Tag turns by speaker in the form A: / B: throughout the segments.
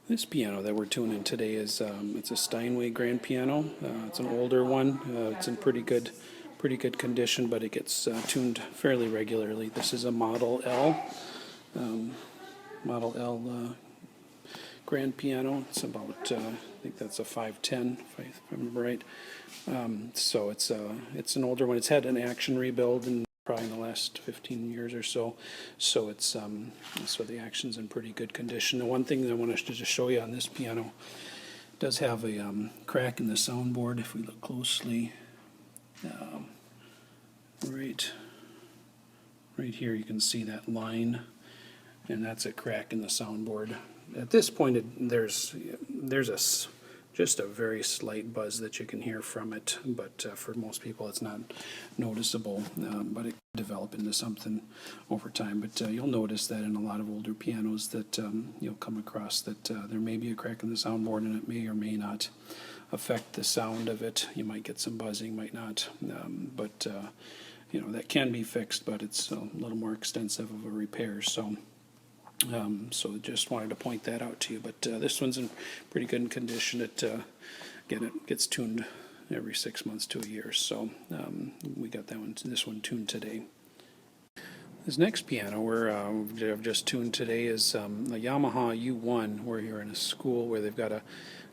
A: This piano that we're tuning today is it's a Steinway grand piano. It's an older one. It's in pretty good condition, but it gets tuned fairly regularly. This is a Model L, Model L grand piano. It's about I think that's a 510 if I remember right. So it's an older one. It's had an action rebuild and probably in the last 15 years or so. So it's so the action's in pretty good condition. The one thing that I want to just show you on this piano, it does have a crack in the soundboard. If we look closely, right here you can see that line, and that's a crack in the soundboard. At this point, there's just a very slight buzz that you can hear from it, but for most people it's not noticeable, but it can develop into something over time. But you'll notice that in a lot of older pianos that you'll come across that there may be a crack in the soundboard, and it may or may not affect the sound of it. You might get some buzzing, might not, but that can be fixed, but it's a little more extensive of a repair. So just wanted to point that out to you. But this one's in pretty good condition. Again, it gets tuned every 6 months to a year. So we got this one tuned today. This next piano I've just tuned today is a Yamaha U1. We're here in a school where they've got a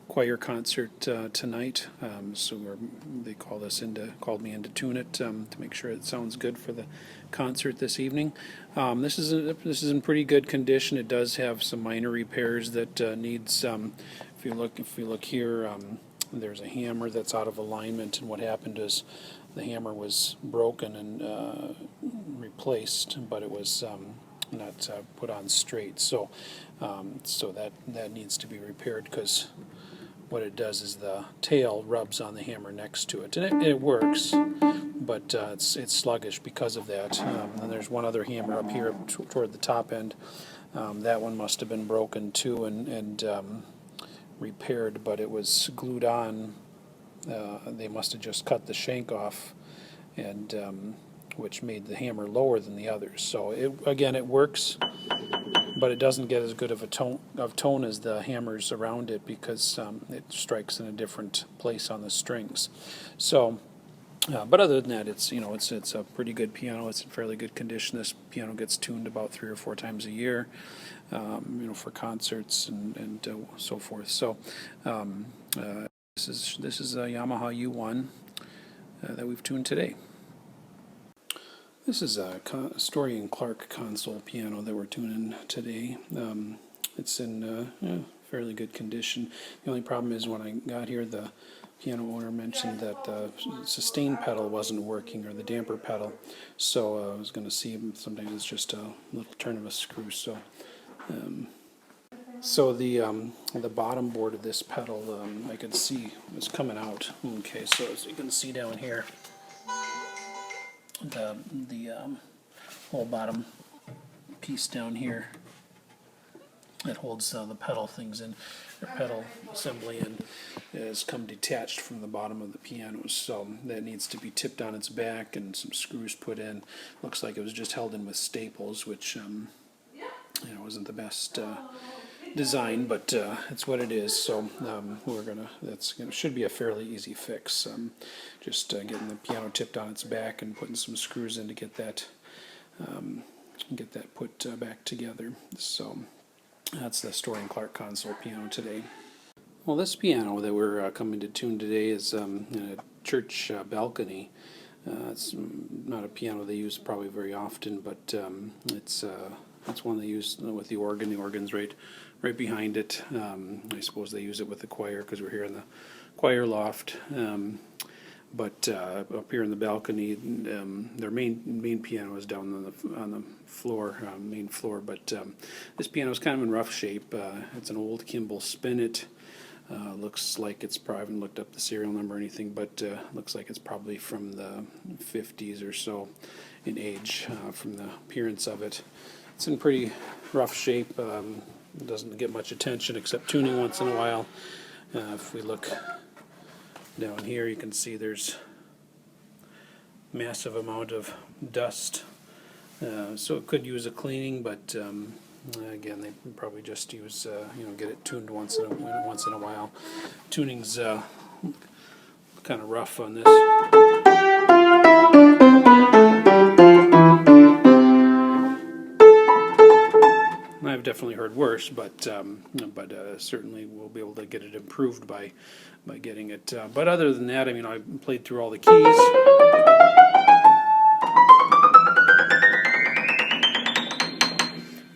A: choir concert tonight, so they called me in to tune it to make sure it sounds good for the concert this evening. This is in pretty good condition. It does have some minor repairs that needs. If you look here, there's a hammer that's out of alignment, and what happened is the hammer was broken and replaced, but it was not put on straight. So that needs to be repaired, because what it does is the tail rubs on the hammer next to it, and it works, but it's sluggish because of that. And there's one other hammer up here toward the top end. That one must have been broken too and repaired, but it was glued on. They must have just cut the shank off, and which made the hammer lower than the others. So it works, but it doesn't get as good of a tone as the hammers around it, because it strikes in a different place on the strings. So, but other than that, it's a pretty good piano. It's in fairly good condition. This piano gets tuned about 3 or 4 times a year, for concerts and so forth. So, this is a Yamaha U1 that we've tuned today. This is a Story and Clark console piano that we're tuning today. It's in fairly good condition. The only problem is when I got here, the piano owner mentioned that the sustain pedal wasn't working, or the damper pedal. So I was going to see, sometimes it's just a little turn of a screw. So the bottom board of this pedal, I could see was coming out. Okay, so as you can see down here, the whole bottom piece down here that holds the pedal things in, the pedal assembly in, has come detached from the bottom of the piano, so that needs to be tipped on its back and some screws put in. Looks like it was just held in with staples, which wasn't the best design, but it's what it is. So should be a fairly easy fix. Just getting the piano tipped on its back and putting some screws in to get that put back together. So that's the Story and Clark console piano today. Well, this piano that we're coming to tune today is in a church balcony. It's not a piano they use probably very often, but it's one they use with the organ. The organ's right behind it. I suppose they use it with the choir, because we're here in the choir loft. But up here in the balcony, their main piano is down on the floor, main floor. But this piano is kind of in rough shape. It's an old Kimbal Spinet. Looks like it's probably, I haven't looked up the serial number or anything, but looks like it's probably from the 50s or so in age, from the appearance of it. It's in pretty rough shape. It doesn't get much attention except tuning once in a while. If we look down here, you can see there's massive amount of dust. So it could use a cleaning, but Again, they probably just use, get it tuned once in a while. Tuning's kind of rough on this. I've definitely heard worse, but certainly we'll be able to get it improved by getting it. But other than that, I mean, I played through all the keys.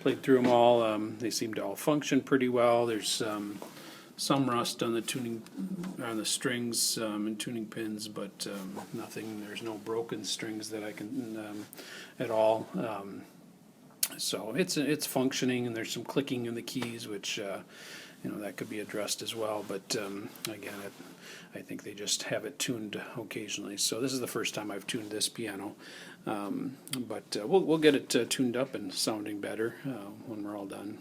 A: Played through them all. They seem to all function pretty well. There's some rust on the tuning, on the strings and tuning pins, but nothing. There's no broken strings that I can at all. So it's functioning, and there's some clicking in the keys, which that could be addressed as well. But again, I think they just have it tuned occasionally. So this is the first time I've tuned this piano, but we'll get it tuned up and sounding better when we're all done.